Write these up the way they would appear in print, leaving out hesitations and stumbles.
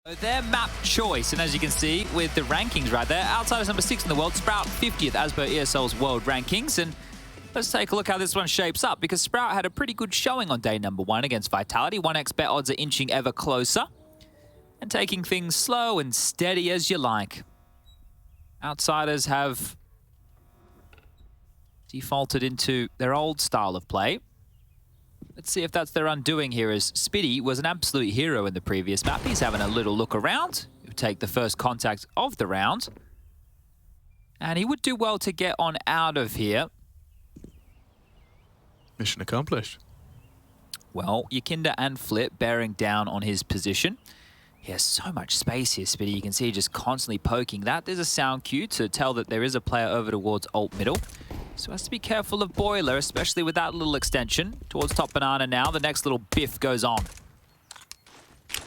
Their map choice, and as you can see with the rankings right there, Outsiders number 6 in the world, Sprout 50th as per ESL's world rankings. And let's take a look how this one shapes up, because Sprout had a pretty good showing on day number 1 against Vitality. 1x bet odds are inching ever closer and taking things slow and steady as you like. Outsiders have defaulted into their old style of play. Let's see if that's their undoing here, as Spitty was an absolute hero in the previous map. He's having a little look around. He'll take the first contact of the round. And he would do well to get on out of here. Mission accomplished. Well, Yakinda and Flip bearing down on his position. He has so much space here, Spitty. You can see just constantly poking that. There's a sound cue to tell that there is a player over towards alt middle. So has to be careful of Boiler, especially with that little extension towards top banana now. The next little biff goes on.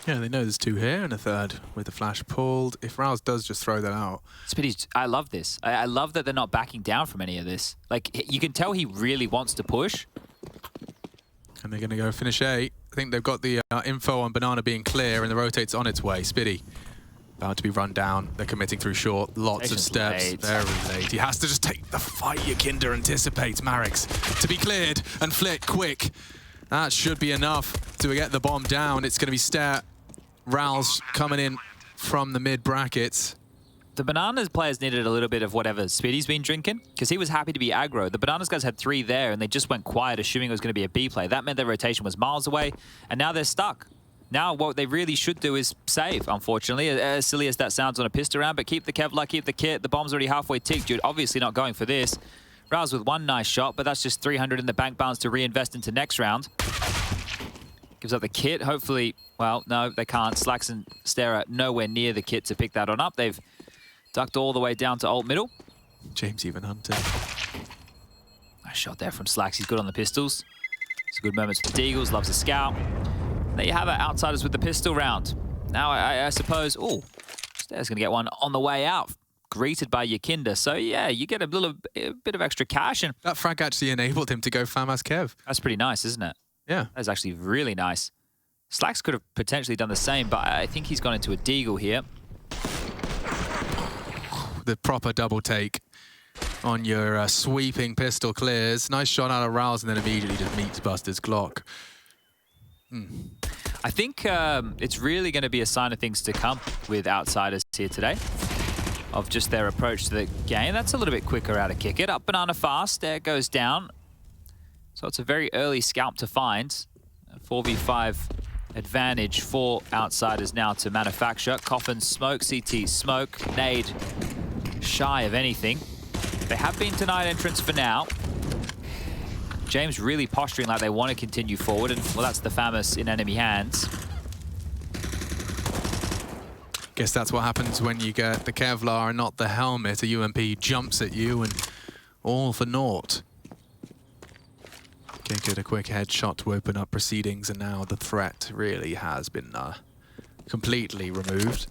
Yeah, they know there's 2 here and a third with the flash pulled. If Rouse does just throw that out. Spitty's, I love this. I love that they're not backing down from any of this. Like, you can tell he really wants to push. And they're going to go finish A. I think they've got the info on banana being clear and the rotate's on its way. Spitty about to be run down. They're committing through short. Lots of steps. Late. Very late. He has to just take the fight. Yakinda anticipates Marix to be cleared and flit quick. That should be enough to get the bomb down. It's going to be Stare. Rouse coming in from the mid brackets. The Bananas players needed a little bit of whatever Spitty's been drinking, because he was happy to be aggro. The Bananas guys had 3 there, and they just went quiet, assuming it was going to be a B play. That meant their rotation was miles away, and now they're stuck. Now what they really should do is save, unfortunately, as silly as that sounds on a pistol round, but keep the Kevlar, keep the kit. The bomb's already halfway ticked. You're obviously not going for this. Rouse with 1 nice shot, but that's just 300 in the bank balance to reinvest into next round. Gives up the kit. Hopefully, well, no, they can't. slaxz and Stare nowhere near the kit to pick that on up. They've ducked all the way down to alt middle. James even hunted. Nice shot there from slaxz. He's good on the pistols. It's a good moment for the Deagles. Loves the scout. There you have it, Outsiders with the pistol round. Now, I suppose, oh, Stare's going to get one on the way out, greeted by Yakinda. So, yeah, you get a bit of extra cash. And that frag actually enabled him to go FAMAS Kev. That's pretty nice, isn't it? Yeah. That's actually really nice. slaxz could have potentially done the same, but I think he's gone into a Deagle here. The proper double take on your sweeping pistol clears. Nice shot out of Rouse, and then immediately just meets Buster's Glock. I think it's really going to be a sign of things to come with Outsiders here today, of just their approach to the game. That's a little bit quicker out of kick it. Up banana fast, there goes down. So it's a very early scalp to find. A 4v5 advantage for Outsiders now to manufacture. Coffin smoke, CT smoke, nade shy of anything. They have been denied entrance for now. James really posturing like they want to continue forward, and well, that's the FAMAS in enemy hands. Guess that's what happens when you get the Kevlar and not the helmet. A UMP jumps at you and all for naught. Okay, good, a quick headshot to open up proceedings, and now the threat really has been completely removed.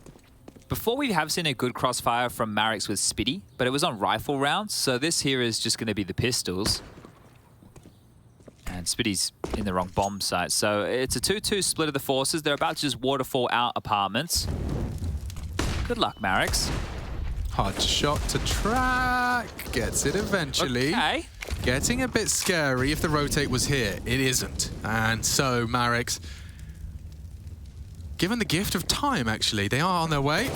Before we have seen a good crossfire from Marix with Spitty, but it was on rifle rounds, so this here is just going to be the pistols. And Spitty's in the wrong bomb site. So it's a 2-2 split of the forces. They're about to just waterfall out apartments. Good luck, Marix. Hard shot to track. Gets it eventually. Okay. Getting a bit scary if the rotate was here. It isn't. And so Marix, given the gift of time, actually, they are on their way.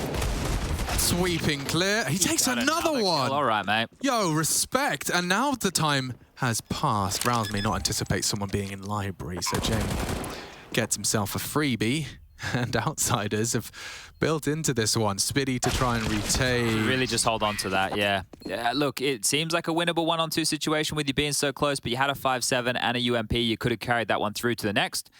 Sweeping clear. He takes another one. Kill. All right, mate. Yo, respect. And now the time has passed. Rouse may not anticipate someone being in library, so James gets himself a freebie. And Outsiders have built into this one. Spitty to try and retain. Really just hold on to that, yeah. Look, it seems like a winnable 1-on-2 situation with you being so close, but you had a 5-7 and a UMP. You could have carried that one through to the next.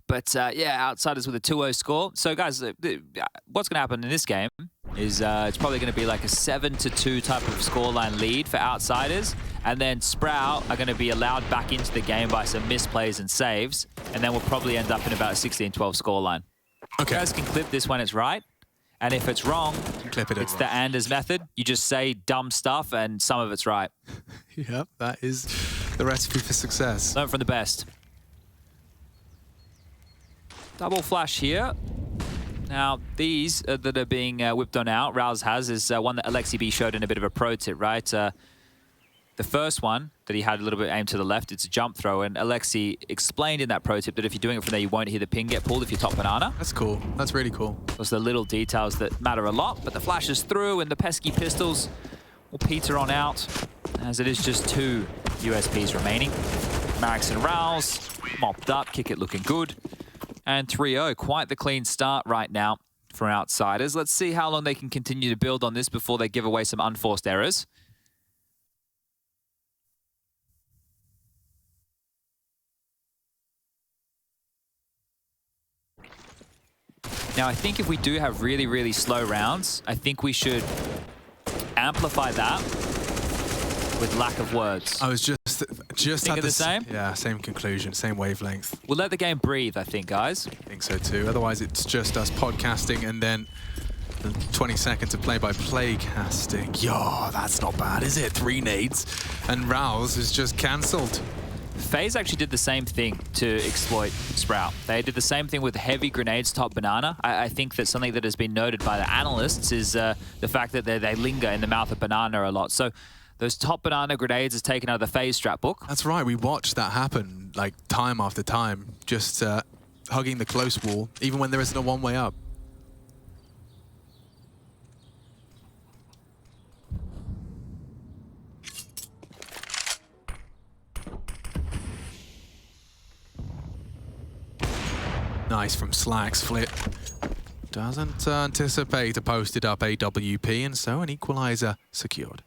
But yeah, Outsiders with a 2-0 score. So guys, what's going to happen in this game is it's probably going to be like a 7-2 type of scoreline lead for Outsiders. And then Sprout are going to be allowed back into the game by some misplays and saves. And then we'll probably end up in about a 16-12 scoreline. Okay. You guys can clip this when it's right. And if it's wrong, clip it it's the Anders method. You just say dumb stuff and some of it's right. Yep, that is the recipe for success. Learn from the best. Double flash here. Now, these that are being whipped on out, Rouse has, is one that Alexi B showed in a bit of a pro tip, right? The first one that he had a little bit aimed to the left, it's a jump throw, and Alexi explained in that pro tip that if you're doing it from there, you won't hear the pin get pulled if you're top banana. That's cool. That's really cool. Those are the little details that matter a lot, but the flashes through and the pesky pistols will peter on out, as it is just 2 USPs remaining. Marix and Rouse mopped up, kick it looking good. And 3-0, quite the clean start right now for Outsiders. Let's see how long they can continue to build on this before they give away some unforced errors. Now, I think if we do have really, really slow rounds, I think we should amplify that with lack of words. I was just Think of the same? Yeah, same conclusion, same wavelength. We'll let the game breathe, I think, guys. I think so too. Otherwise, it's just us podcasting and then 20 seconds of play-by-play casting. Yo, that's not bad, is it? 3 nades, and Rouse is just cancelled. FaZe actually did the same thing to exploit Sprout. They did the same thing with heavy grenades top banana. I think that something that has been noted by the analysts is the fact that they linger in the mouth of banana a lot. So those top banana grenades is taken out of the FaZe strat book. That's right, we watched that happen like time after time, just hugging the close wall, even when there isn't a one-way up. Nice from slaxz. Flip doesn't anticipate a posted up AWP, and so an equalizer secured.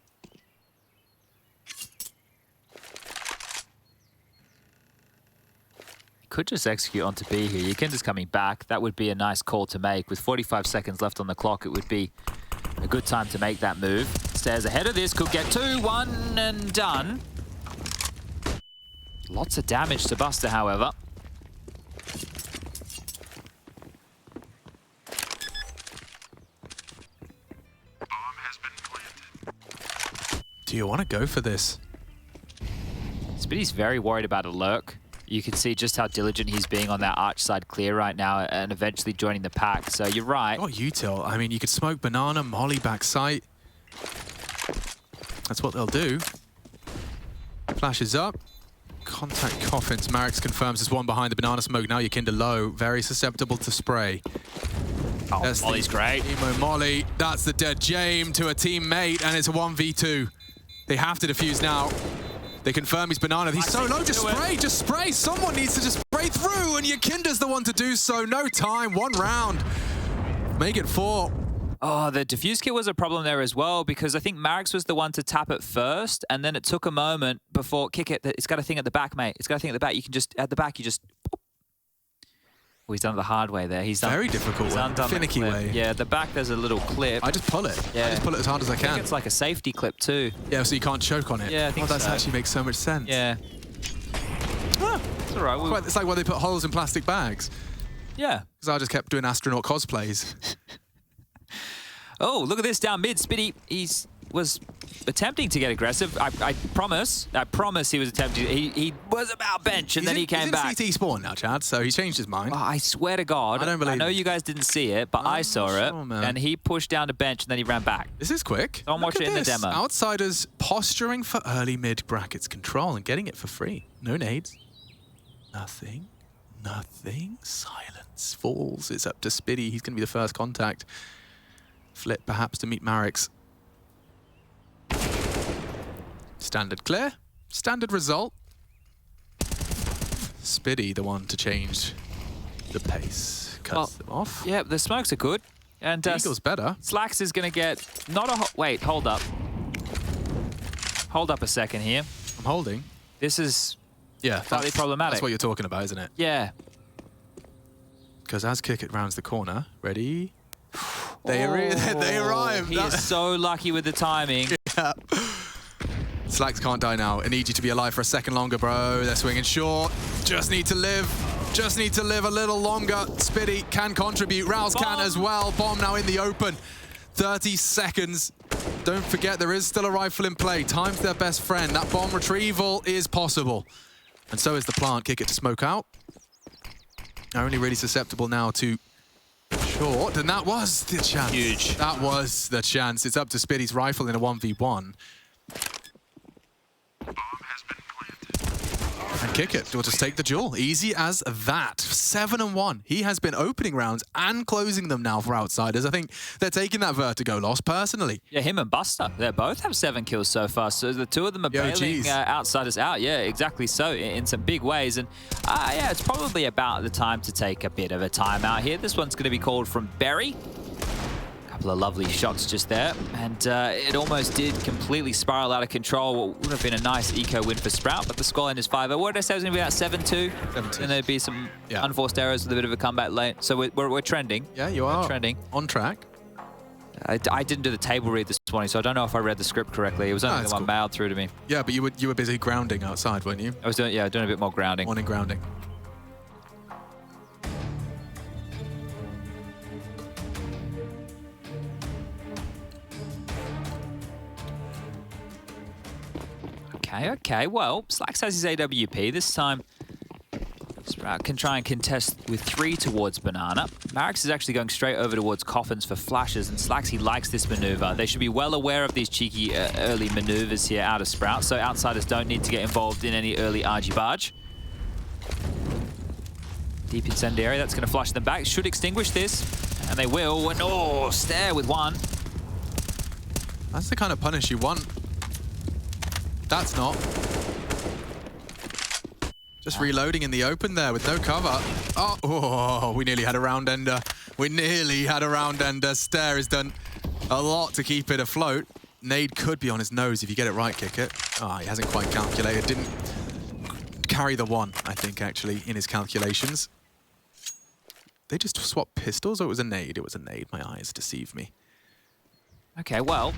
Could just execute onto B here. Yakinda's coming back. That would be a nice call to make. With 45 seconds left on the clock, it would be a good time to make that move. Stairs ahead of this, could get 2, 1 and done. Lots of damage to Buster, however. Do you want to go for this? Spitty's very worried about a lurk. You can see just how diligent he's being on that arch side clear right now and eventually joining the pack. So you're right. What util? I mean, you could smoke banana, molly back sight. That's what they'll do. Flashes up. Contact coffins. Marix confirms there's one behind the banana smoke. Now Yakinda low. Very susceptible to spray. Oh, That's Molly's great. Emo Molly. That's the dead Jame to a teammate, and it's a 1v2. They have to defuse now. They confirm he's banana. He's so low. Just spray. Just spray. Someone needs to just spray through, and Yakinda's the one to do so. No time. 1 round. Make it 4. Oh, the defuse kit was a problem there as well, because I think Marix was the one to tap it first, and then it took a moment before kick it. It's got a thing at the back, mate. It's got a thing at the back. You can just, at the back, you just... Oh, he's done it the hard way there. He's done very difficult way. Finicky way. Yeah, at the back there's a little clip. I just pull it. Yeah. I just pull it as hard as I can. I think it's like a safety clip too. Yeah, so you can't choke on it. Yeah, I think that so. actually makes so much sense. Yeah. Ah, it's all right. It's like where they put holes in plastic bags. Yeah. Because I just kept doing astronaut cosplays. Oh, look at this down mid. Spitty, was attempting to get aggressive. I promise he was attempting. He was about bench and then he came back. He's in CT spawn now, Chad, so he changed his mind. Oh, I swear to God, I don't believe I know it. you guys didn't see it, but I saw it. Man. And he pushed down to bench and then he ran back. This is quick. Don't watch it in the demo. Outsiders posturing for early mid brackets control and getting it for free. No nades. Nothing. Nothing. Silence falls. It's up to Spitty. He's going to be the first contact. Flip perhaps to meet Marix. Standard clear. Standard result. Spitty, the one to change the pace. Cuts them off. Yeah, the smokes are good. And Eagle's better. slaxz is going to get not a... Wait, hold up. Hold up a second here. I'm holding. This is slightly problematic. That's what you're talking about, isn't it? Yeah. Because as kick it rounds the corner. Ready? They arrive. He is so lucky with the timing. Yeah. slaxz can't die now. I need you to be alive for a second longer, bro. They're swinging short. Just need to live. Just need to live a little longer. Spitty can contribute. Rouse can as well. Bomb now in the open. 30 seconds. Don't forget, there is still a rifle in play. Time's their best friend. That bomb retrieval is possible. And so is the plant. Kick it to smoke out. They're only really susceptible now to short, and that was the chance. Huge. That was the chance. It's up to Spitty's rifle in a 1v1. And kick it. We'll just take the duel. Easy as that. 7-1. He has been opening rounds and closing them now for Outsiders. I think they're taking that Vertigo loss personally. Yeah, him and Buster, they both have 7 kills so far. So the two of them are bailing Outsiders out. Yeah, exactly so, in some big ways. And yeah, it's probably about the time to take a bit of a timeout here. This one's going to be called from Berry. Couple of lovely shots just there, and it almost did completely spiral out of control. What would have been a nice eco win for Sprout, but the scoreline is 5-0. What did I say? It was going to be about 7-2? 7-2. And there'd be some unforced errors with a bit of a comeback late. So we're trending. Yeah, you are trending. On track. I didn't do the table read this morning, so I don't know if I read the script correctly. It was only the one mailed through to me. Yeah, but you were busy grounding outside, weren't you? I was doing a bit more grounding. Morning grounding. Okay, well, slaxz has his AWP. This time, Sprout can try and contest with 3 towards Banana. Marex is actually going straight over towards Coffins for flashes, and slaxz, he likes this maneuver. They should be well aware of these cheeky early maneuvers here out of Sprout, so Outsiders don't need to get involved in any early argy-barge. Deep incendiary, that's going to flush them back. Should extinguish this, and they will. And oh, stare with 1. That's the kind of punish you want. That's not. Just reloading in the open there with no cover. Oh, we nearly had a round ender. We nearly had a round ender. Stare has done a lot to keep it afloat. Nade could be on his nose if you get it right, kick it. Ah, he hasn't quite calculated. Didn't carry the 1, I think, actually, in his calculations. They just swapped pistols, or it was a nade? It was a nade. My eyes deceive me. Okay, well,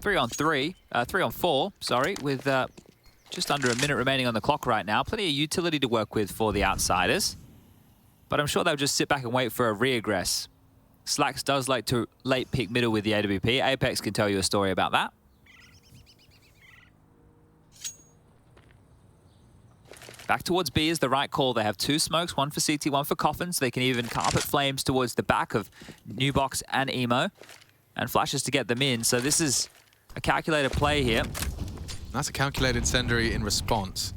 3-on-4, sorry, with just under a minute remaining on the clock right now. Plenty of utility to work with for the Outsiders. But I'm sure they'll just sit back and wait for a reaggress. slaxz does like to late pick middle with the AWP. Apex can tell you a story about that. Back towards B is the right call. They have 2 smokes, 1 for CT, 1 for Coffins. They can even carpet flames towards the back of Newbox and Emo. And flashes to get them in. So this is a calculated play here. That's a calculated incendiary in response.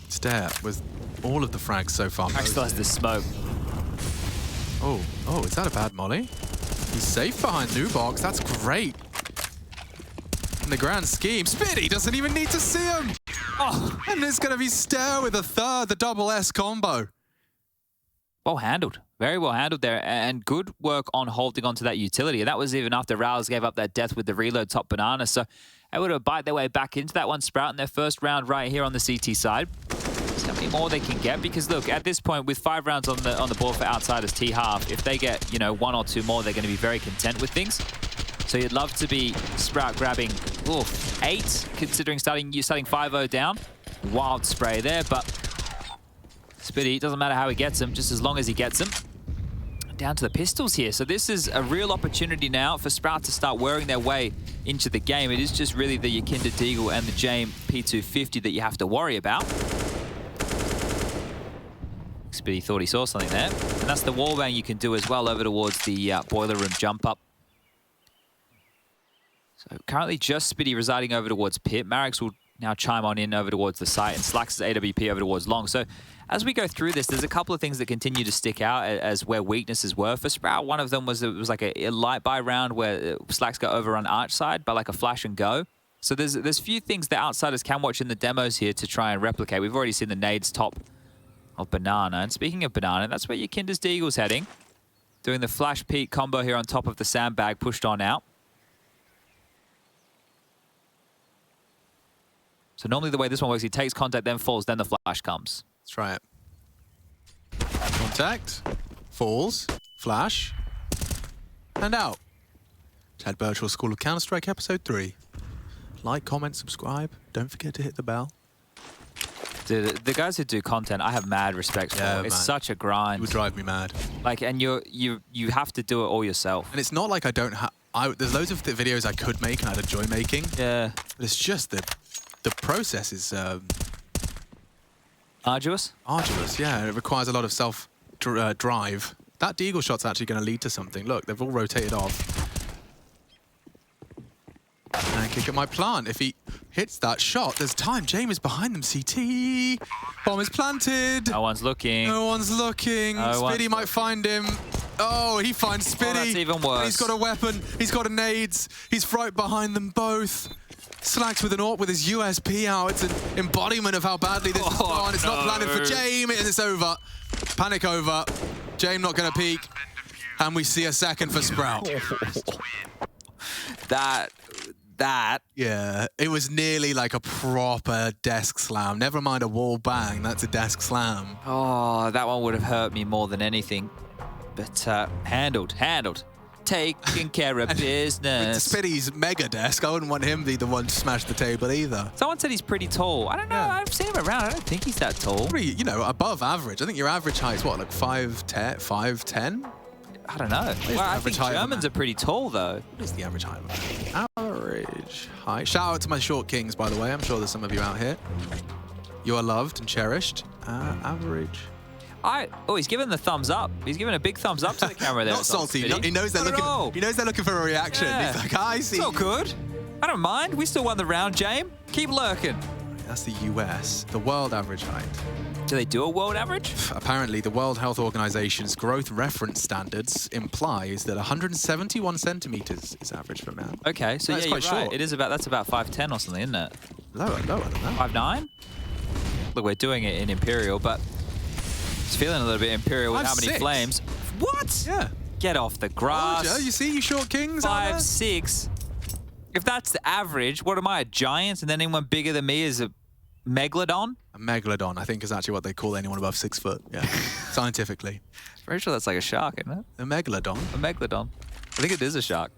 Stare with all of the frags so far. Max still has the smoke. Oh, is that a bad molly? He's safe behind Newbox. That's great. In the grand scheme, Spitty doesn't even need to see him. Oh, and it's going to be Stare with a third, the double S combo. Well handled. Very well handled there, and good work on holding onto that utility. And that was even after Rouse gave up that death with the reload top Banana. So able to bite their way back into that one, Sprout in their first round right here on the CT side. See how many more they can get, because look, at this point, with 5 rounds on the board for Outsiders T-half, if they get, 1 or 2 more, they're going to be very content with things. So you'd love to be Sprout grabbing 8, considering starting 5-0 down. Wild spray there, but Spitty, it doesn't matter how he gets them, just as long as he gets them. Down to the pistols here. So this is a real opportunity now for Sprout to start wearing their way into the game. It is just really the Yakinda Deagle and the Jame P250 that you have to worry about. Spitty thought he saw something there. And that's the wallbang you can do as well over towards the boiler room jump up. So currently just Spitty residing over towards Pit. Marex will now chime on in over towards the site, and slaxz's AWP over towards Long. So as we go through this, there's a couple of things that continue to stick out as where weaknesses were. For Sprout, one of them was it was like a light buy round where slaxz got overrun arch side by like a flash and go. So there's a few things that Outsiders can watch in the demos here to try and replicate. We've already seen the nades top of Banana. And speaking of Banana, that's where Yakinda's Deagle's heading. Doing the flash peak combo here on top of the sandbag, pushed on out. So normally the way this one works, he takes contact, then falls, then the flash comes. Let's try it. Contact, falls, flash, and out. Chad Birchall School of Counter-Strike Episode 3. Like, comment, subscribe. Don't forget to hit the bell. Dude, the guys who do content, I have mad respect for. It's such a grind. It would drive me mad. Like, and you have to do it all yourself. And it's not like I don't have... There's loads of the videos I could make and I'd enjoy making. Yeah. But it's just the process is... Arduous? Arduous, yeah. It requires a lot of self-drive That deagle shot's actually going to lead to something. Look, they've all rotated off. And kick at my plant. If he hits that shot, there's time. James is behind them. CT. Bomb is planted. No one's looking. No one's looking. Spitty might find him. Oh, he finds Spitty. Oh, that's even worse. He's got a weapon. He's got a nades. He's right behind them both. slaxz with an AWP with his USP out. It's an embodiment of how badly this has gone. It's not planted for James, and it's over. Panic over. James not going to peek. And we see a second for Sprout. Yeah, it was nearly like a proper desk slam. Never mind a wall bang, that's a desk slam. Oh, that one would have hurt me more than anything. But handled. Taking care of business. Spitty's mega desk, I wouldn't want him to be the one to smash the table either. Someone said he's pretty tall. I don't know, I've seen him around. I don't think he's that tall. Pretty, you know, above average. I think your average height is what, like 5'10"? 5'10"? I don't know. Well, I think Germans are pretty tall, though. What is the average height of a man? Average height. Shout out to my short kings, by the way. I'm sure there's some of you out here. You are loved and cherished. Average. Oh, he's giving the thumbs up. He's giving a big thumbs up to the camera there. Not salty. He knows they're looking. He knows they're looking for a reaction. Yeah. He's like, I see. It's all good. I don't mind. We still won the round, James. Keep lurking. That's the US. The world average height. Do they do a world average? Apparently, the World Health Organization's growth reference standards implies that 171 centimeters is average for man. Okay, so yeah, you're right. It is that's about 5'10" or something, isn't it? Lower than that. 5'9"? Look, we're doing it in Imperial, but it's feeling a little bit Imperial with how many flames. What? Yeah. Get off the grass. Oh, you see, you short kings. 5'6". If that's the average, what am I, a giant? And then anyone bigger than me is a megalodon? A megalodon, I think, is actually what they call anyone above 6 foot. Yeah, scientifically. Very sure that's like a shark, isn't it? A megalodon. A megalodon. I think it is a shark.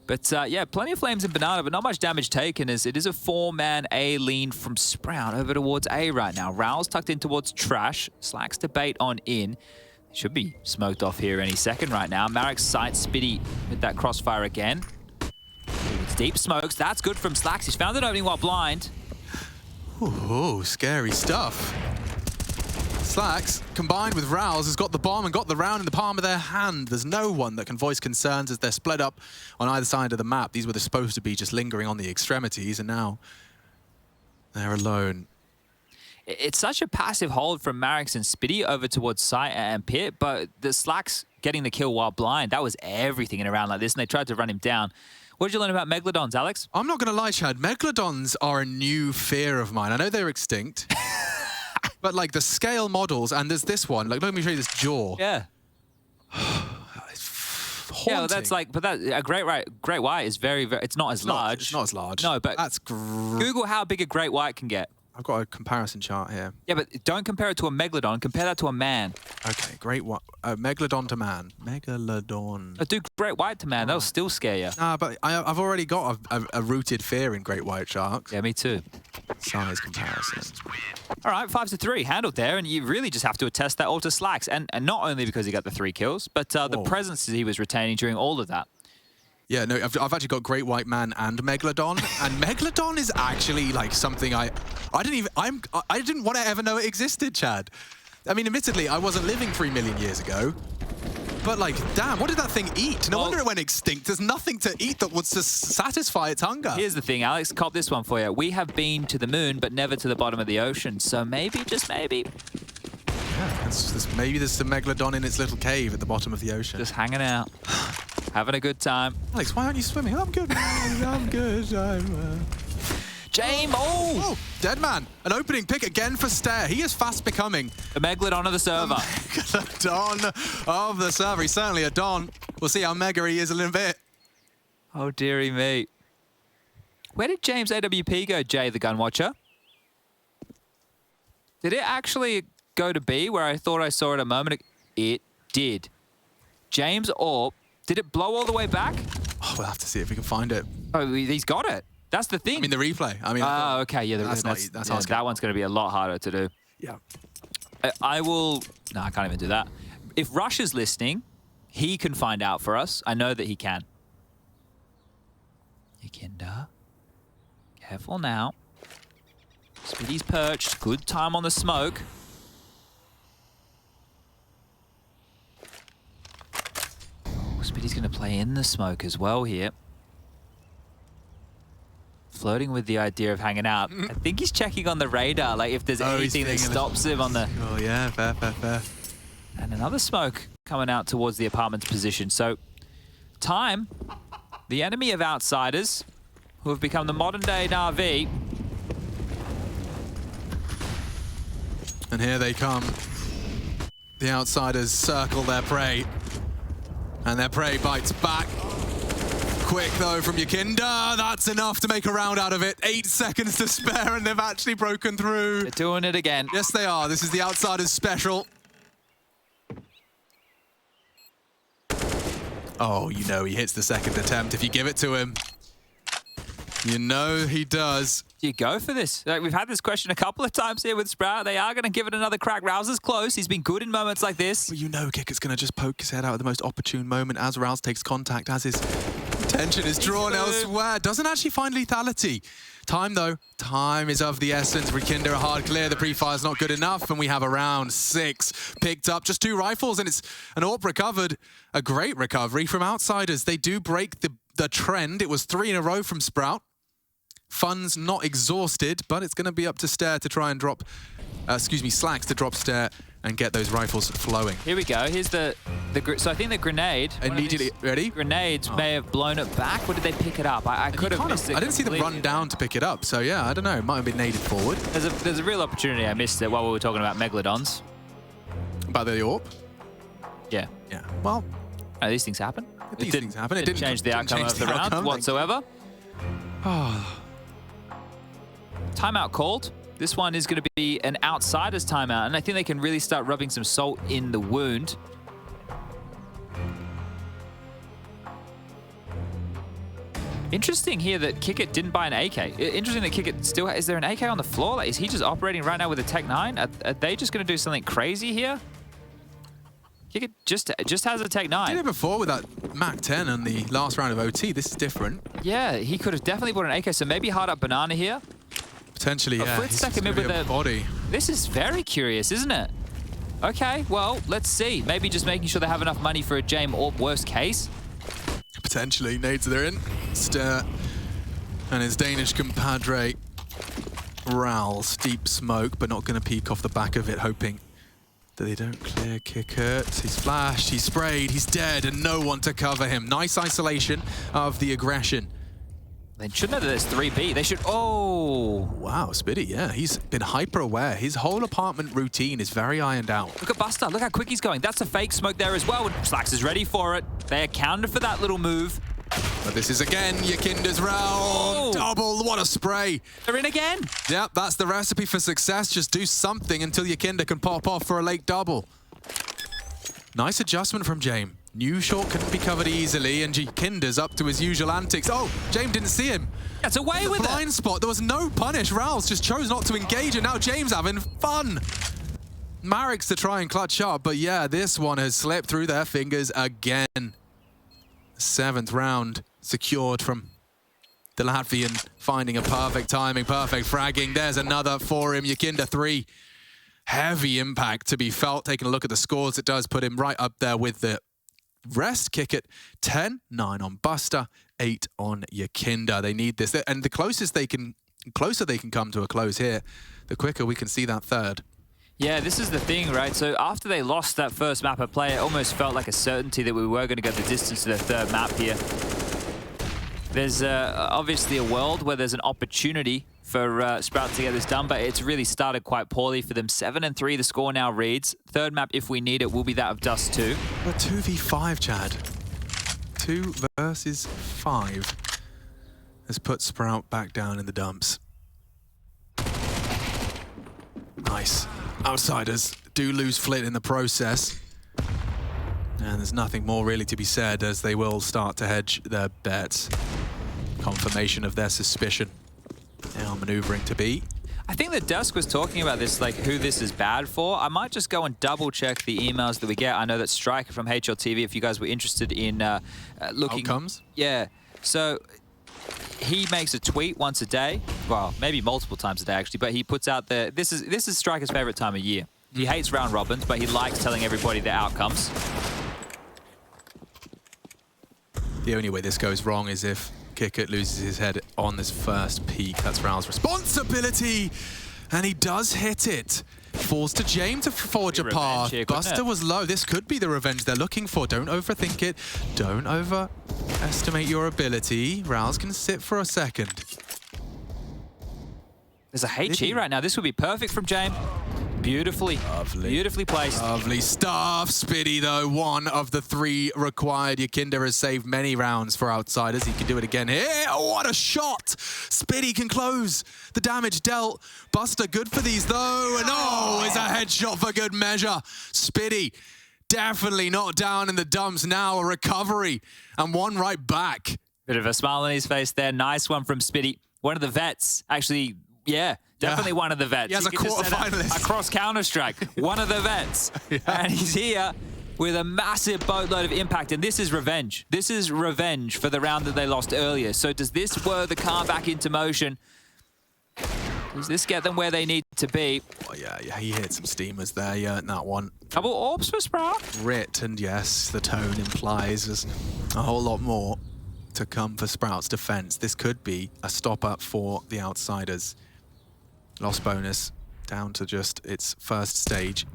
But yeah, plenty of flames in Banana, but not much damage taken as it is a 4-man A lean from Sprout over towards A right now. Raul's tucked in towards Trash. slaxz to bait on in. Should be smoked off here any second right now. Marek sights Spitty with that crossfire again. It's deep smokes. That's good from slaxz. He's found an opening while blind. Ooh, scary stuff. slaxz, combined with Raul's, has got the bomb and got the round in the palm of their hand. There's no one that can voice concerns as they're split up on either side of the map. These were supposed to be just lingering on the extremities, and now they're alone. It's such a passive hold from Marek and Spitty over towards Sight and Pit, but the slaxz getting the kill while blind, that was everything in a round like this, and they tried to run him down. What did you learn about Megalodons, Alex? I'm not going to lie, Chad. Megalodons are a new fear of mine. I know they're extinct. But like the scale models, and there's this one. Like, let me show you this jaw. Yeah. Haunting. Yeah, well, that's like, but that a great white is very, it's not as large. It's not as large. No, but that's Google how big a great white can get. I've got a comparison chart here. Yeah, but don't compare it to a megalodon. Compare that to a man. Okay, great white. Megalodon to man. Megalodon. Do great white to man. That'll still scare you. Nah, but I've already got a rooted fear in great white sharks. Yeah, me too. Size comparison. All right, 5-3 handled there, and you really just have to attest that all to slaxz, and not only because he got the 3 kills, but the presence he was retaining during all of that. Yeah, no, I've actually got Great White Man and Megalodon, and Megalodon is actually like something I didn't want to ever know it existed, Chad. I mean, admittedly, I wasn't living 3 million years ago, but like, damn, what did that thing eat? No wonder it went extinct. There's nothing to eat that would satisfy its hunger. Here's the thing, Alex, cop this one for you. We have been to the moon, but never to the bottom of the ocean, so maybe, just maybe. Yeah, maybe there's some Megalodon in its little cave at the bottom of the ocean. Just hanging out. Having a good time. Alex, why aren't you swimming? I'm good. I'm good. James! Oh! Dead man. An opening pick again for Stair. He is fast becoming the Megalodon of the server. Megalodon of the server. He's certainly a Don. We'll see how mega he is in a bit. Oh, dearie me. Where did James AWP go, Jay the Gun Watcher? Did it actually go to B where I thought I saw it a moment ago? It did. James AWP. Did it blow all the way back? Oh, we'll have to see if we can find it. Oh, he's got it. That's the thing. I mean, the replay. I mean, okay, yeah, that's that one's going to be a lot harder to do. Yeah. I will. No, I can't even do that. If Rush is listening, he can find out for us. I know that he can. Yakinda. Careful now. Spitty's perched. Good time on the smoke. Spitty's going to play in the smoke as well here. Flirting with the idea of hanging out. I think he's checking on the radar, like if there's anything that stops him on the... Oh yeah, fair. And another smoke coming out towards the apartment's position. So, Time, the enemy of Outsiders, who have become the modern-day Na'Vi. And here they come. The Outsiders circle their prey. And their prey bites back. Quick, though, from Yakinda. That's enough to make a round out of it. 8 seconds to spare, and they've actually broken through. They're doing it again. Yes, they are. This is the Outsiders special. Oh, you know he hits the second attempt if you give it to him. You know he does. Do you go for this? Like, we've had this question a couple of times here with Sprout. They are going to give it another crack. Rouse is close. He's been good in moments like this. Well, you know Kicker's going to just poke his head out at the most opportune moment as Rouse takes contact, as his attention is drawn elsewhere. Doesn't actually find lethality. Time, though. Time is of the essence. Yakinda a hard clear. The pre-fire's not good enough, and we have a round 6 picked up. Just 2 rifles, and it's an AWP recovered. A great recovery from Outsiders. They do break the trend. It was 3 in a row from Sprout. Funds not exhausted, but it's going to be up to Stair to try and drop, slaxz to drop Stair and get those rifles flowing. Here we go. Here's so I think the grenade. Immediately, ready? Grenades may have blown it back, or did they pick it up? I could have missed it. I didn't see them run down to pick it up, so yeah, I don't know. It might have been naded forward. There's a real opportunity. I missed it while we were talking about Megalodons. About the AWP? Yeah. Yeah. Well, these things happen. These things happen. It didn't change the outcome of the round whatsoever. Timeout called. This one is going to be an Outsiders timeout, and I think they can really start rubbing some salt in the wound. Interesting here that Kickit didn't buy an AK. Interesting that Kickit still is there an AK on the floor? Like, is he just operating right now with a Tech 9? Are they just going to do something crazy here? Kickit just has a Tech 9. He did it before with that Mac 10 on the last round of OT. This is different. Yeah, he could have definitely bought an AK, so maybe hard up Banana here. Potentially, yeah. Fritz second mid with a body. This is very curious, isn't it? Okay, well, let's see. Maybe just making sure they have enough money for a Jame or worst case. Potentially. Nades are in. Stair and his Danish compadre Rowls. Deep smoke, but not going to peek off the back of it, hoping that they don't clear Kickert. He's flashed, he's sprayed, he's dead, and no one to cover him. Nice isolation of the aggression. They should know that there's 3B. They should... Oh! Wow, Spitty, yeah. He's been hyper-aware. His whole apartment routine is very ironed out. Look at Buster. Look how quick he's going. That's a fake smoke there as well. slaxz is ready for it. They accounted for that little move. But this is again Yakinda's round. Double, what a spray. They're in again. Yep, that's the recipe for success. Just do something until Yakinda can pop off for a late double. Nice adjustment from Jame. New short couldn't be covered easily, and Yakinda's up to his usual antics. Oh, Jame didn't see him. That's away with it. Blind spot. There was no punish. Rouse just chose not to engage, and now James having fun. Mareks to try and clutch up, but yeah, this one has slipped through their fingers again. 7th round secured from the Latvian, finding a perfect timing, perfect fragging. There's another for him. Yakinda 3. Heavy impact to be felt. Taking a look at the scores, it does put him right up there with the rest. Kickit 10, 9 on Buster, 8 on Yakinda. They need this, and the closer they can come to a close here, the quicker we can see that 3rd. Yeah, this is the thing, right? So after they lost that first map of play, it almost felt like a certainty that we were going to go the distance to the 3rd map here. There's obviously a world where there's an opportunity for Sprout to get this done, but it's really started quite poorly for them. 7-3, the score now reads. 3rd map, if we need it, will be that of Dust 2. Well, 2v5, Chad. 2 versus 5 has put Sprout back down in the dumps. Nice. Outsiders do lose Flit in the process. And there's nothing more really to be said, as they will start to hedge their bets. Confirmation of their suspicion. Now maneuvering to B. I think that Dusk was talking about this, like who this is bad for. I might just go and double check the emails that we get. I know that Striker from HLTV, if you guys were interested in looking... Outcomes? Yeah. So he makes a tweet once a day. Well, maybe multiple times a day, actually. But he puts out the... This is Striker's favorite time of year. He hates round robins, but he likes telling everybody the outcomes. The only way this goes wrong is if Kickert loses his head on this first peak. That's Raul's responsibility, and he does hit it. Falls to James to forge a path. Buster was low. This could be the revenge they're looking for. Don't overthink it. Don't overestimate your ability. Raul's can sit for a second. There's a HE right now. This would be perfect from James. Beautifully. Lovely. Beautifully placed. Lovely stuff. Spitty, though, one of the 3 required. Yakinda has saved many rounds for Outsiders. He can do it again here. Oh, what a shot! Spitty can close the damage dealt. Buster, good for these, though. And oh, it's a headshot for good measure. Spitty, definitely not down in the dumps now. A recovery and one right back. Bit of a smile on his face there. Nice one from Spitty. One of the vets, actually, yeah. Definitely one of the vets. He has a quarter-finalist. Across Counter-Strike. One of the vets. Yeah. And he's here with a massive boatload of impact. And this is revenge. This is revenge for the round that they lost earlier. So does this whir the car back into motion? Does this get them where they need to be? Oh, yeah, he hit some steamers there, yeah, in that one. Couple orbs for Sprout. Rit, and yes, the tone implies there's a whole lot more to come for Sprout's defense. This could be a stop-up for the Outsiders. Lost bonus down to just its first stage.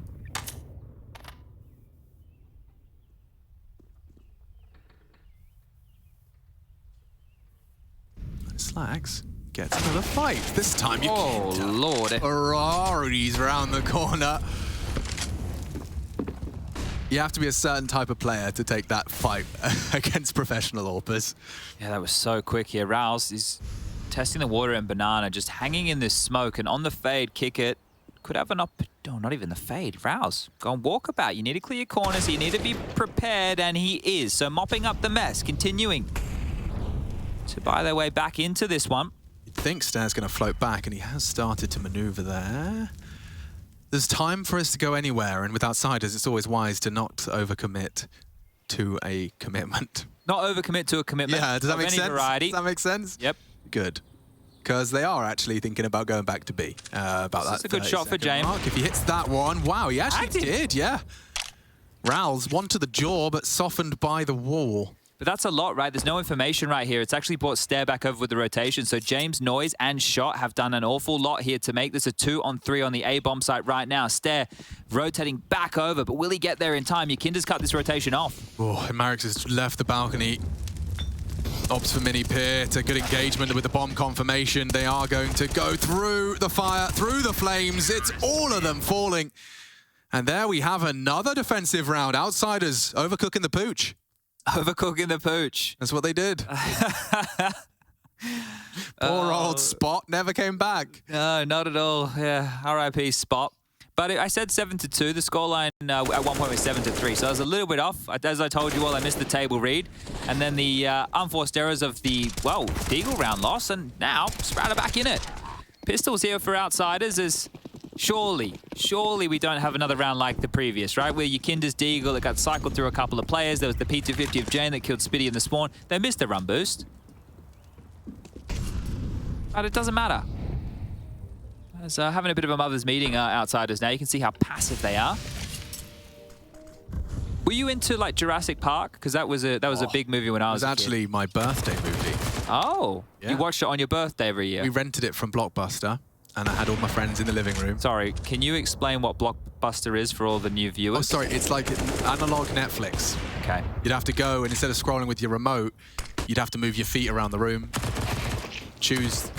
And slaxz gets another fight. This time you can't. Oh, Lord. Ferraris round the corner. You have to be a certain type of player to take that fight against professional AWPers. Yeah, that was so quick here. Rouse is testing the water and Banana, just hanging in this smoke, and on the fade, Kickert could have an oh, not even the fade. Rouse, go and walkabout. You need to clear your corners, you need to be prepared, and he is. So mopping up the mess, continuing to buy their way back into this one. You'd think Stair's going to float back, and he has started to maneuver there. There's time for us to go anywhere, and with Outsiders, it's always wise to not overcommit to a commitment. Not overcommit to a commitment. Yeah, does that make sense? Variety. Does that make sense? Yep. Good. Because they are actually thinking about going back to B. That's a good shot for James. Mark. If he hits that one, wow, he actually did, yeah. Raul's one to the jaw, but softened by the wall. But that's a lot, right? There's no information right here. It's actually brought Stair back over with the rotation. So James, Noise, and Shot have done an awful lot here to make this a 2-on-3 on the A-bomb site right now. Stair rotating back over, but will he get there in time? Yakinda's cut this rotation off. Oh, and Marix has left the balcony. Opts for mini pit, a good engagement with the bomb confirmation. They are going to go through the fire, through the flames. It's all of them falling. And there we have another defensive round. Outsiders overcooking the pooch. Overcooking the pooch. That's what they did. Poor old Spot never came back. No, not at all. Yeah, RIP Spot. But I said 7-2. The scoreline at one point was 7-3, so I was a little bit off. As I told you all, I missed the table read. And then the unforced errors of the, well, Deagle round loss, and now Sprout are back in it. Pistols here for Outsiders is surely we don't have another round like the previous, right? Where Yakinda's Deagle that got cycled through a couple of players. There was the P250 of Jane that killed Spitty in the spawn. They missed the run boost. But it doesn't matter. As having a bit of a mother's meeting, Outsiders now. You can see how passive they are. Were you into like Jurassic Park? Because that was a big movie when I was a kid. It was actually my birthday movie. Oh, yeah. You watched it on your birthday every year? We rented it from Blockbuster, and I had all my friends in the living room. Sorry, can you explain what Blockbuster is for all the new viewers? Oh, sorry, it's like analog Netflix. Okay. You'd have to go, and instead of scrolling with your remote, you'd have to move your feet around the room, choose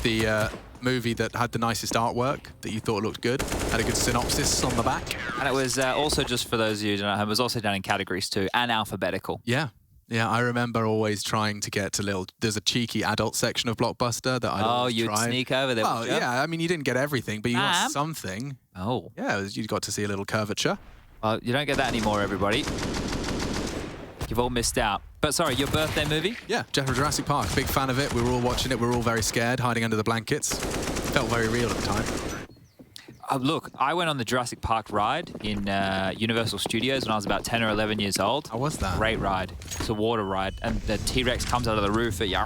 the movie that had the nicest artwork that you thought looked good, had a good synopsis on the back. And it was also, just for those of you who don't know, it was also done in categories too, and alphabetical. Yeah. Yeah, I remember always trying to get to there's a cheeky adult section of Blockbuster that I'd always try. Oh, you'd sneak over there. Well, yeah, I mean, you didn't get everything, but you got something. Oh. Yeah, you got to see a little curvature. You don't get that anymore, everybody. You've all missed out. But sorry, your birthday movie? Yeah, Jurassic Park. Big fan of it. We were all watching it. We were all very scared, hiding under the blankets. Felt very real at the time. Look, I went on the Jurassic Park ride in Universal Studios when I was about 10 or 11 years old. How was that? Great ride. It's a water ride, and the T-Rex comes out of the roof at you.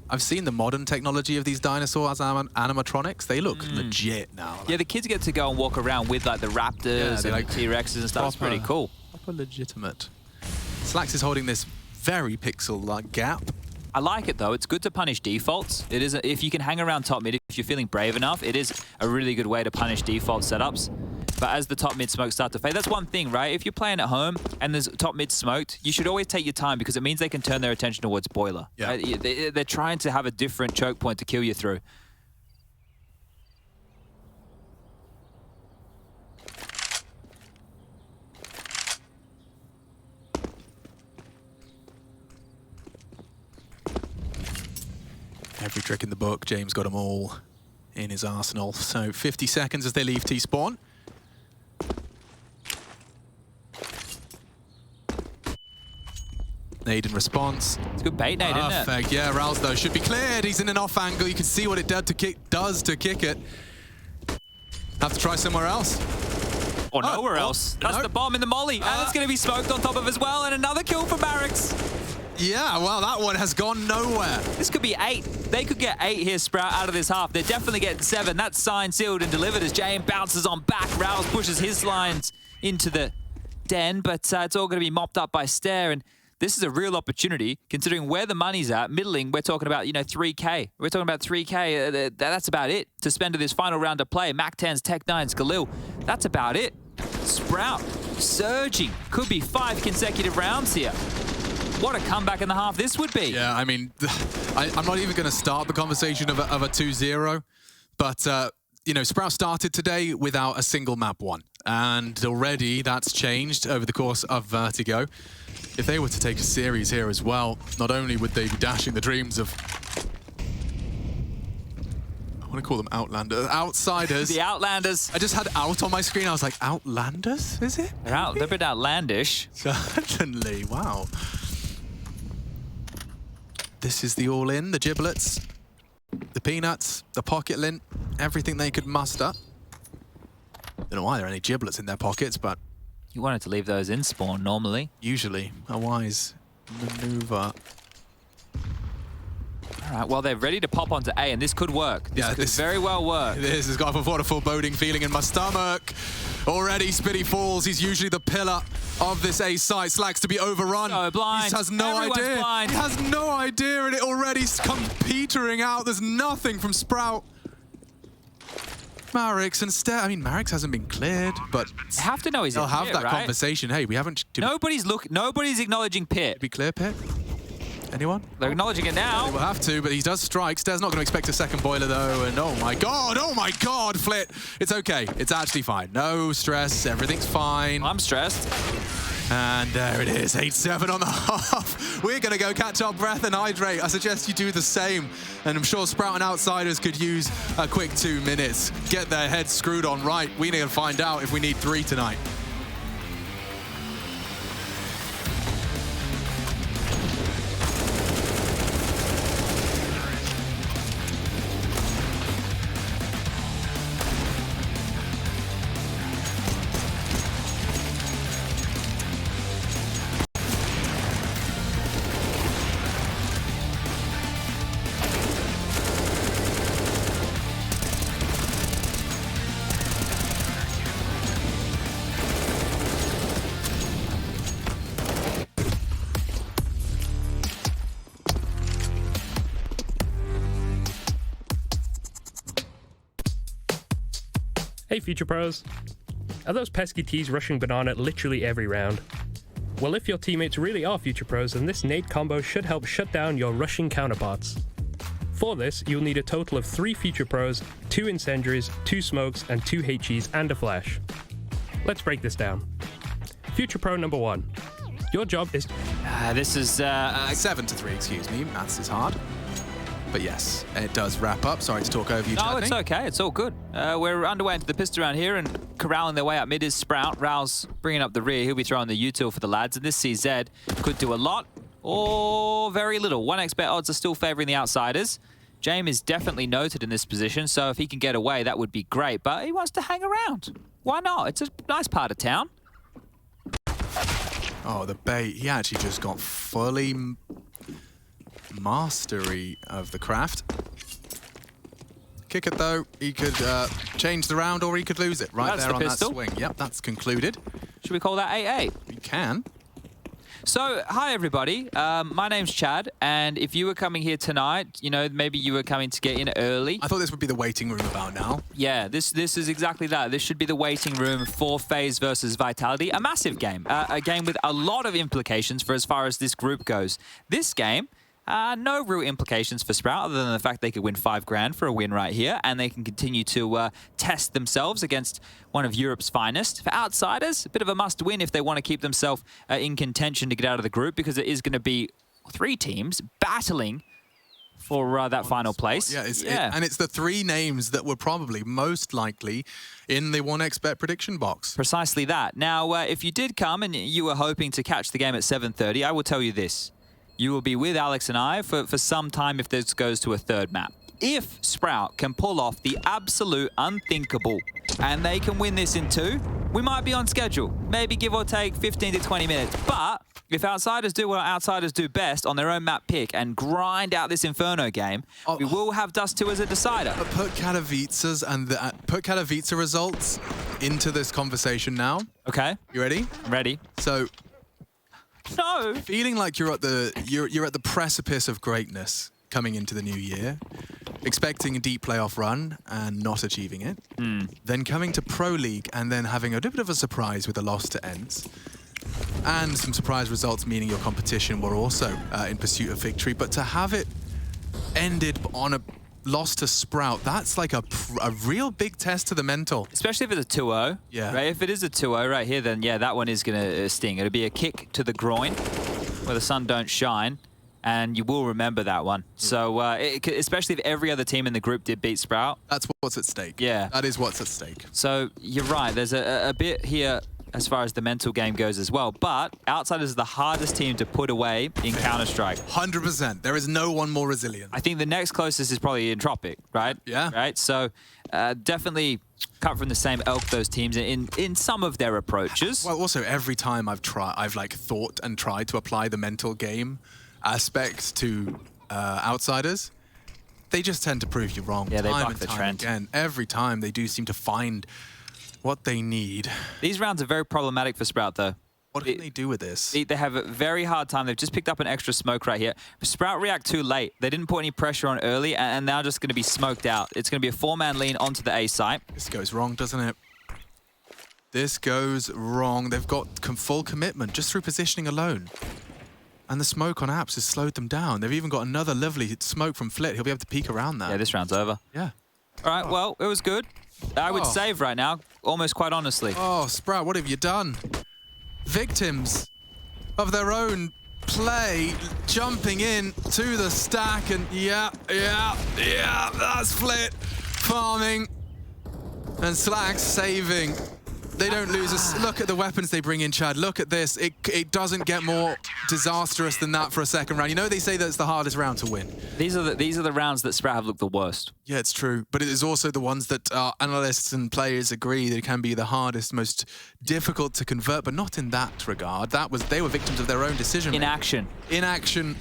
I've seen the modern technology of these dinosaurs animatronics. They look legit now. Yeah, the kids get to go and walk around with like the raptors and like T-Rexes and stuff. It's pretty cool. Proper legitimate. slaxz is holding this very pixel gap. I like it though. It's good to punish defaults. It is if you can hang around top mid, if you're feeling brave enough, it is a really good way to punish default setups. But as the top mid smokes start to fade, that's one thing, right? If you're playing at home and there's top mid smoked, you should always take your time because it means they can turn their attention towards boiler. Yeah. Right? They're trying to have a different choke point to kill you through. Every trick in the book, James got them all in his arsenal. So 50 seconds as they leave T-spawn. Nade in response. It's a good bait nade, isn't it? Perfect. Yeah, Rouse though should be cleared. He's in an off angle. You can see what it does to kick it. Have to try somewhere else. Or nowhere else. That's the bomb in the molly. And it's going to be smoked on top of as well. And another kill for Barracks. Yeah, well, that one has gone nowhere. This could be 8. They could get 8 here, Sprout, out of this half. They're definitely getting 7. That's signed, sealed, and delivered as James bounces on back. Rouse pushes his lines into the den, but it's all going to be mopped up by Stare. And this is a real opportunity, considering where the money's at. Middling, we're talking about, 3K. We're talking about 3K. That's about it to spend to this final round of play. Mac-10s, Tech-9s, Galil. That's about it. Sprout surging. Could be 5 consecutive rounds here. What a comeback in the half this would be. Yeah, I mean, I'm not even going to start the conversation of a 2-0, but, Sprout started today without a single map won, and already that's changed over the course of Vertigo. If they were to take a series here as well, not only would they be dashing the dreams of... I want to call them outsiders. The Outlanders. I just had out on my screen. I was like, Outlanders, is it? They're a bit outlandish. Certainly, wow. This is the all-in, the giblets, the peanuts, the pocket lint, everything they could muster. Don't know why there are any giblets in their pockets, but... You wanted to leave those in spawn normally. Usually, a wise maneuver. All right, well, they're ready to pop onto A, and this could work. This could very well work. This has got a foreboding feeling in my stomach. Already, Spitty falls. He's usually the pillar of this A site. slaxz to be overrun. So blind. He has no idea. Blind. He has no idea, and it already comes petering out. There's nothing from Sprout. Marix and Stare. I mean, Marix hasn't been cleared, but you have to know he's they'll have that right? conversation. Hey, we haven't. Nobody's acknowledging Pit. Did we clear Pit? Anyone? They're acknowledging it now. They will have to, but he does strike. Stare's not going to expect a second boiler though, and oh my god, Flit. It's okay. It's actually fine. No stress. Everything's fine. I'm stressed. And there it is, 8-7 on the half. We're going to go catch our breath and hydrate. I suggest you do the same. And I'm sure Sprout and Outsiders could use a quick 2 minutes. Get their heads screwed on right. We need to find out if we need 3 tonight. Hey Future Pros, are those pesky T's rushing banana literally every round? Well, if your teammates really are Future Pros, then this nade combo should help shut down your rushing counterparts. For this, you'll need a total of 3 Future Pros, 2 incendiaries, 2 smokes, and 2 HEs and a flash. Let's break this down. Future Pro number 1. Your job is... This is... 7-3, excuse me. Maths is hard. But yes, it does wrap up. Sorry to talk over you, No, it's okay. It's all good. We're underway into the pistol round here, and corralling their way up mid is Sprout. Rouse bringing up the rear. He'll be throwing the util for the lads, and this CZ could do a lot or very little. 1x bet odds are still favoring the Outsiders. James is definitely noted in this position, so if he can get away, that would be great. But he wants to hang around. Why not? It's a nice part of town. Oh, the bait. He actually just got fully mastery of the craft. Kick it though. He could change the round or he could lose it right there on that swing. Yep, that's concluded. Should we call that 8-8? We can. So, hi everybody. My name's Chad, and if you were coming here tonight, you know, maybe you were coming to get in early. I thought this would be the waiting room about now. Yeah, this is exactly that. This should be the waiting room for FaZe versus Vitality. A massive game. A game with a lot of implications for as far as this group goes. This game, no real implications for Sprout other than the fact they could win 5 grand for a win right here, and they can continue to test themselves against one of Europe's finest. For Outsiders, a bit of a must-win if they want to keep themselves in contention to get out of the group, because it is going to be 3 teams battling for that final place. Yeah, and it's the 3 names that were probably most likely in the 1xBet prediction box. Precisely that. Now, if you did come and you were hoping to catch the game at 7:30, I will tell you this. You will be with Alex and I for some time if this goes to a 3rd map. If Sprout can pull off the absolute unthinkable and they can win this in 2, we might be on schedule. Maybe give or take 15 to 20 minutes. But if Outsiders do what Outsiders do best on their own map pick and grind out this Inferno game, we will have Dust 2 as a decider. Put Katowice's and put Katowice results into this conversation now. Okay. You ready? I'm ready. So, no. Feeling like you're at the precipice of greatness coming into the new year, expecting a deep playoff run and not achieving it, then coming to Pro League and then having a bit of a surprise with a loss to Ents, and some surprise results meaning your competition were also in pursuit of victory, but to have it ended on a loss to Sprout, that's like a real big test to the mental. Especially if it's a 2-0. Yeah. Right? If it is a 2-0 right here, then yeah, that one is going to sting. It'll be a kick to the groin where the sun don't shine, and you will remember that one. So, especially if every other team in the group did beat Sprout. That's what's at stake. Yeah. That is what's at stake. So, you're right. There's a bit here as far as the mental game goes as well. But Outsiders is the hardest team to put away in Counter-Strike. 100%. There is no one more resilient. I think the next closest is probably Entropic, right? Yeah. Right? So, definitely cut from the same ilk, those teams, in some of their approaches. Well, also, every time I've like thought and tried to apply the mental game aspect to Outsiders, they just tend to prove you wrong. Yeah, they time buck and the time trend. again. Every time they do seem to find what they need. These rounds are very problematic for Sprout, though. What can they do with this? They have a very hard time. They've just picked up an extra smoke right here. Sprout react too late. They didn't put any pressure on early, and now just going to be smoked out. It's going to be a 4-man lean onto the A site. This goes wrong, doesn't it? This goes wrong. They've got full commitment just through positioning alone. And the smoke on Apps has slowed them down. They've even got another lovely smoke from Flit. He'll be able to peek around that. Yeah, this round's over. Yeah. All right, well, it was good. I would save right now, almost quite honestly. Oh, Sprout, what have you done? Victims of their own play, jumping in to the stack, and yeah, that's Flit. Farming. And slaxz saving. They don't lose a... Look at the weapons they bring in, Chad. Look at this. It doesn't get more disastrous than that for a second round. You know they say that it's the hardest round to win. These are the rounds that Sprout have looked the worst. Yeah, it's true. But it is also the ones that analysts and players agree that it can be the hardest, most difficult to convert, but not in that regard. They were victims of their own decision. Inaction. Inaction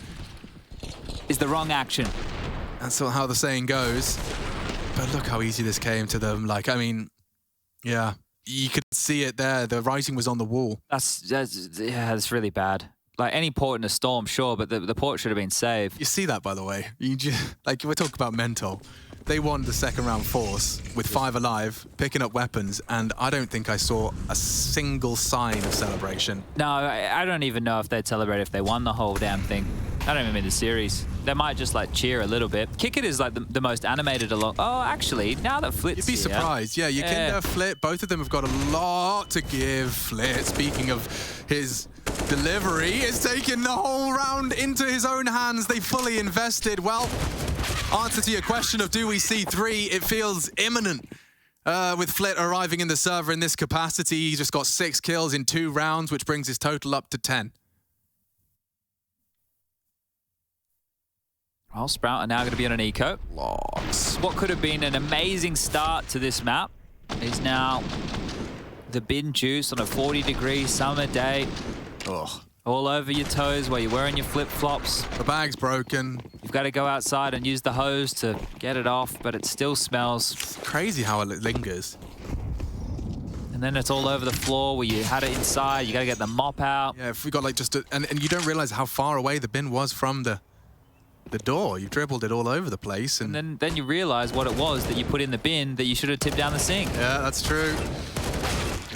is the wrong action. That's how the saying goes. But look how easy this came to them. Like, I mean, yeah. You could see it there. The writing was on the wall. That's really bad. Like any port in a storm, sure, but the port should have been saved. You see that, by the way. Like we're talking about mental. They won the second round force with 5 alive, picking up weapons, and I don't think I saw a single sign of celebration. No, I don't even know if they'd celebrate if they won the whole damn thing. I don't even mean the series. They might just like cheer a little bit. Kick It is like the most animated along. Oh, actually, now that Flit's You'd be surprised. Yeah, Yukinda, Flit, both of them have got a lot to give. Flit, speaking of his delivery, is taking the whole round into his own hands. They fully invested. Well, answer to your question of do we see 3, it feels imminent. With Flit arriving in the server in this capacity, he just got 6 kills in 2 rounds, which brings his total up to 10. Well, Sprout are now going to be on an eco. Lots. What could have been an amazing start to this map is now the bin juice on a 40-degree summer day. Ugh. All over your toes while you're wearing your flip-flops. The bag's broken. You've got to go outside and use the hose to get it off, but it still smells. It's crazy how it lingers. And then it's all over the floor where you had it inside. You got to get the mop out. Yeah, if we got like just and you don't realize how far away the bin was from the door. You dribbled it all over the place. And then you realize what it was that you put in the bin that you should have tipped down the sink. Yeah, that's true.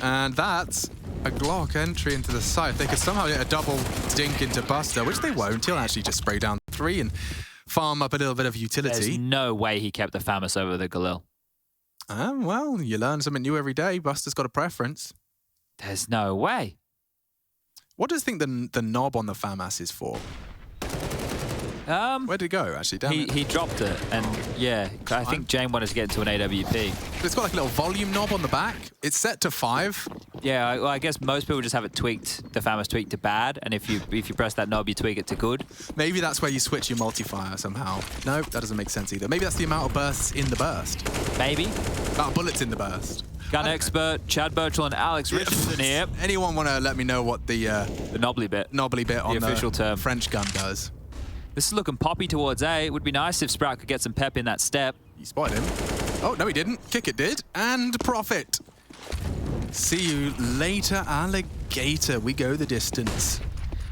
And that's a Glock entry into the site. They could somehow get a double dink into Buster, which they won't. He'll actually just spray down 3 and farm up a little bit of utility. There's no way he kept the FAMAS over the Galil. Well, you learn something new every day. Buster's got a preference. There's no way. What does you think the knob on the FAMAS is for? Where did it go, actually? Damn it. He dropped it, and yeah, I think Jane wanted to get into an AWP. It's got like a little volume knob on the back. It's set to 5. Yeah, well, I guess most people just have it tweaked, the FAMAS tweaked to bad, and if you press that knob, you tweak it to good. Maybe that's where you switch your multiplier somehow. No, that doesn't make sense either. Maybe that's the amount of bursts in the burst. Maybe. Amount of bullets in the burst. Gun expert, Chad Birchall and Alex Richardson here. Anyone want to let me know what the knobbly bit on the official term. French gun does? This is looking poppy towards A. It would be nice if Sprout could get some pep in that step. You spotted him. Oh, no, he didn't. Kick it did. And profit. See you later, alligator. We go the distance.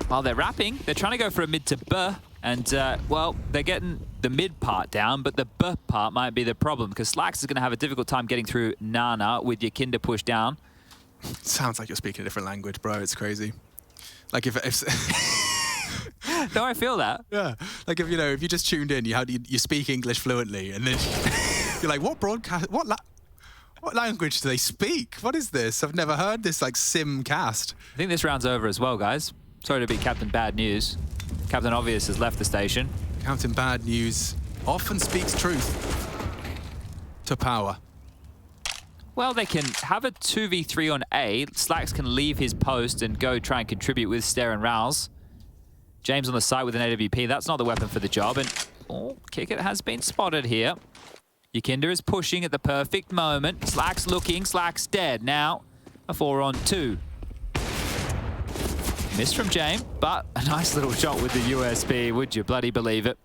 While they're wrapping, they're trying to go for a mid to B. And, well, they're getting the mid part down, but the B part might be the problem because slaxz is going to have a difficult time getting through Nana with your Kinder push down. Sounds like you're speaking a different language, bro. It's crazy. Like if No, I feel that. Yeah, like if you just tuned in, you speak English fluently, and then you're like, what language do they speak? What is this? I've never heard this like sim cast. I think this round's over as well, guys. Sorry to be Captain Bad News. Captain Obvious has left the station. Captain Bad News often speaks truth to power. Well, they can have a 2v3 on A. slaxz can leave his post and go try and contribute with Stare and Rouse. James on the side with an AWP. That's not the weapon for the job. And kick it has been spotted here. Yakinda is pushing at the perfect moment. slaxz looking. slaxz dead. Now a 4-on-2. Missed from James, but a nice little shot with the USB. Would you bloody believe it?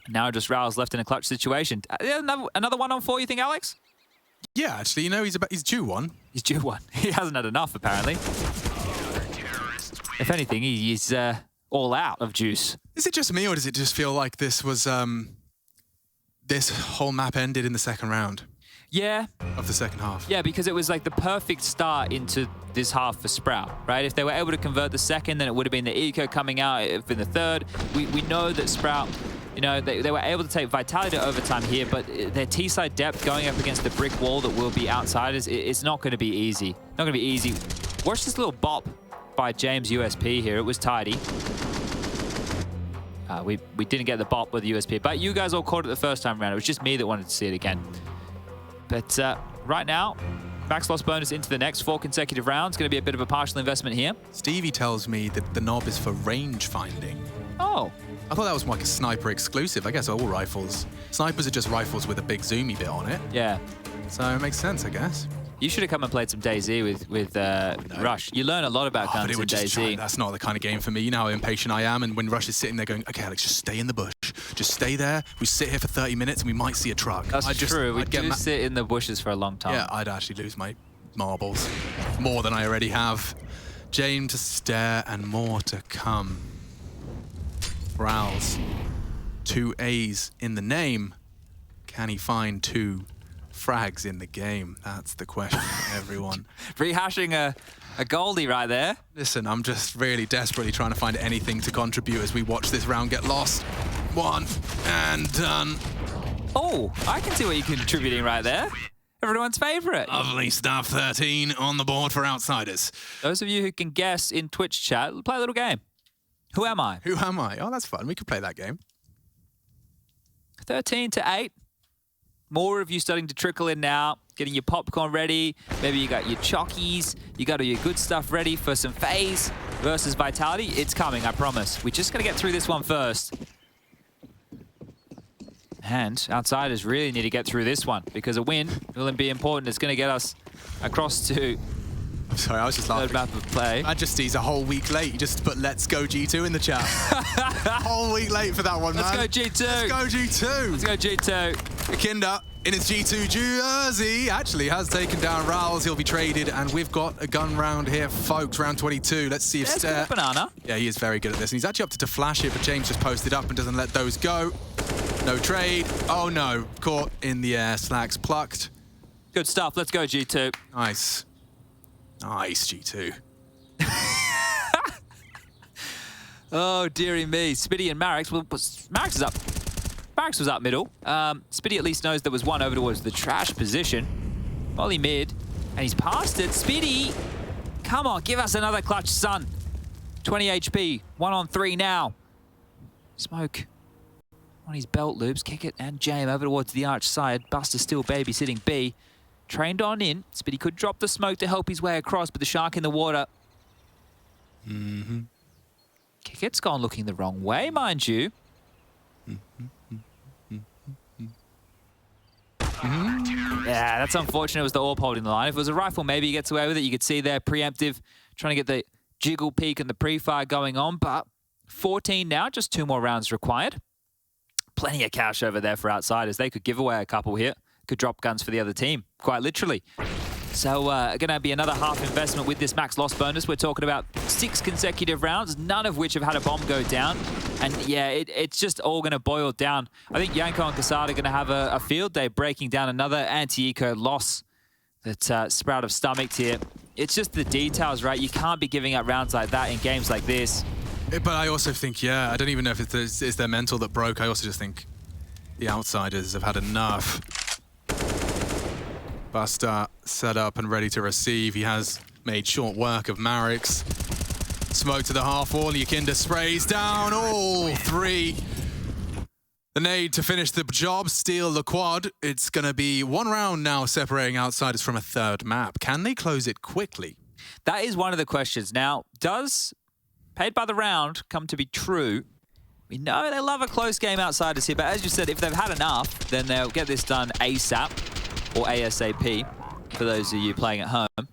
Now just Rouse left in a clutch situation. Another 1-on-4, you think, Alex? Yeah, actually, he's due one. He's due one. He hasn't had enough, apparently. If anything, he's all out of juice. Is it just me, or does it just feel like this was this whole map ended in the second round? Yeah. Of the second half. Yeah, because it was like the perfect start into this half for Sprout, right? If they were able to convert the second, then it would have been the eco coming out in the third. We know that Sprout, they were able to take Vitality to overtime here, but their T-side depth going up against the brick wall that will be outsiders, it's not going to be easy. Not going to be easy. Watch this little bop by James USP here. It was tidy. We didn't get the bop with the USP, but you guys all caught it the first time around. It was just me that wanted to see it again. But right now, max loss bonus into the next 4 consecutive rounds. Going to be a bit of a partial investment here. Stevie tells me that the knob is for range finding. Oh. I thought that was like a sniper exclusive. I guess all rifles. Snipers are just rifles with a big zoomy bit on it. Yeah. So it makes sense, I guess. You should have come and played some DayZ with Rush. You learn a lot about guns in DayZ. That's not the kind of game for me. You know how impatient I am, and when Rush is sitting there going, okay, Alex, just stay in the bush. Just stay there. We sit here for 30 minutes and we might see a truck. That's true. We do sit in the bushes for a long time. Yeah, I'd actually lose my marbles. More than I already have. James to stare and more to come. Rouse. 2 A's in the name. Can he find 2 frags in the game? That's the question, everyone. Rehashing a goldie right there. Listen, I'm just really desperately trying to find anything to contribute as we watch this round get lost. 1 and done. Oh, I can see what you're contributing right there. Everyone's favorite. Lovely stuff. 13 on the board for outsiders. Those of you who can guess in Twitch chat, play a little game. Who am I? Who am I? Oh, that's fun. We could play that game. 13 to 8. More of you starting to trickle in now, getting your popcorn ready. Maybe you got your chockies. You got all your good stuff ready for some FaZe versus Vitality. It's coming, I promise. We're just going to get through this one first. And outsiders really need to get through this one because a win will be important. It's going to get us across to I'm sorry, I was just laughing. third map of play. Majesty's a whole week late. You just put "Let's go G2" in the chat. Whole week late for that one, man. Let's go G2. Let's go G2. Let's go G2. Kinda in his G2 jersey actually has taken down Rowls. He'll be traded, and we've got a gun round here, folks. Round 22. Let's see if There's Banana. Yeah, he is very good at this, and he's actually opted to flash it, but James just posted up and doesn't let those go. No trade. Oh no, caught in the air. slaxz plucked. Good stuff. Let's go, G2. Nice. Nice, G2. Oh, dearie me. Spitty and Marix. Well, Marix is up. Marix was up middle. Spitty at least knows there was one over towards the trash position. Volley mid. And he's passed it. Spitty, come on, give us another clutch, son. 20 HP. 1 on 3 now. Smoke on his belt loops. Kick it and jam over towards the arch side. Buster still babysitting B. Trained on in. Spitty could drop the smoke to help his way across, but the shark in the water. Kicket's gone looking the wrong way, mind you. Yeah, that's unfortunate. It was the AWP holding the line. If it was a rifle, maybe he gets away with it. You could see there, preemptive, trying to get the jiggle peek and the pre-fire going on. But 14 now, just 2 more rounds required. Plenty of cash over there for outsiders. They could give away a couple here. Could drop guns for the other team, quite literally. So going to be another half investment with this max loss bonus. We're talking about 6 consecutive rounds, none of which have had a bomb go down. And yeah, it's just all going to boil down. I think Yanko and Casada are going to have a field day breaking down another anti-eco loss that Sprout have stomached here. It's just the details, right? You can't be giving up rounds like that in games like this. But I also think, yeah, I don't even know if it's their mental that broke. I also just think the outsiders have had enough. Buster set up and ready to receive. He has made short work of Marix. Smoke to the half wall. Yakinda sprays down all 3. The nade to finish the job, steal the quad. It's going to be 1 round now separating outsiders from a 3rd map. Can they close it quickly? That is one of the questions. Now, does paid by the round come to be true? We know they love a close game outsiders here, but as you said, if they've had enough, then they'll get this done ASAP. Or ASAP, for those of you playing at home.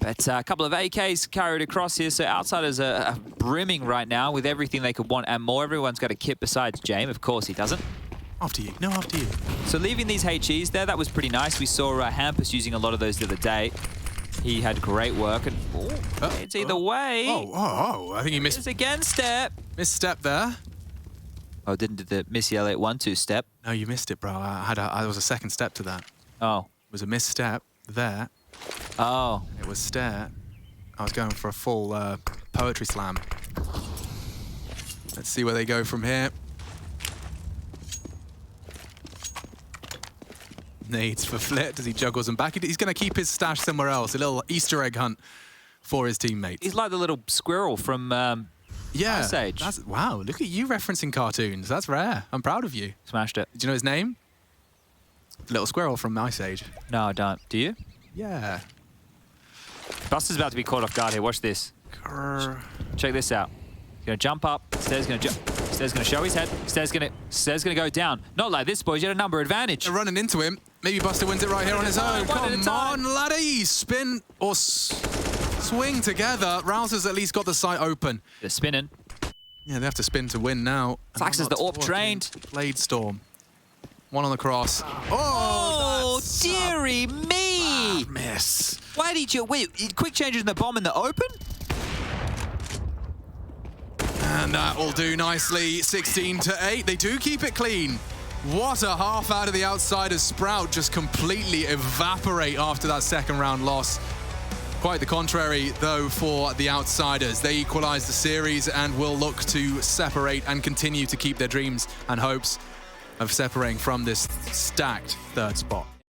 But a couple of AKs carried across here, so outsiders are brimming right now with everything they could want and more. Everyone's got a kit besides Jame. Of course he doesn't. After you. No, after you. So leaving these HEs there, that was pretty nice. We saw Hampus using a lot of those the other day. He had great work, and it's either way. I think he missed. It's again step. Misstep there. Oh, didn't do the Missy Elliott 1-2 step. No, you missed it, bro. There was a 2nd step to that. Oh. It was a misstep there. Oh. And it was stare. I was going for a full poetry slam. Let's see where they go from here. Nades for Flit as he juggles them back. He's going to keep his stash somewhere else. A little Easter egg hunt for his teammates. He's like the little squirrel from... Yeah, Ice Age. Wow, look at you referencing cartoons. That's rare. I'm proud of you. Smashed it. Do you know his name? Little Squirrel from Ice Age. No, I don't. Do you? Yeah. Buster's about to be caught off guard here. Watch this. Check this out. He's going to jump up. Stairs going to jump. Stairs going to show his head. Stairs going to go down. Not like this, boys. You had a number advantage. They're running into him. Maybe Buster wins it right here on his own. Come on, laddie. Spin or swing together. Rouse has at least got the site open. They're spinning. Yeah, they have to spin to win now. slaxz is the AWP trained. Blade Storm. 1 on the cross. Oh, dearie me! Miss. Why did you... Wait, quick changes in the bomb in the open? And that will do nicely. 16-8. They do keep it clean. What a half out of the outsiders. Sprout just completely evaporate after that 2nd round loss. Quite the contrary, though, for the outsiders. They equalize the series and will look to separate and continue to keep their dreams and hopes of separating from this stacked 3rd spot.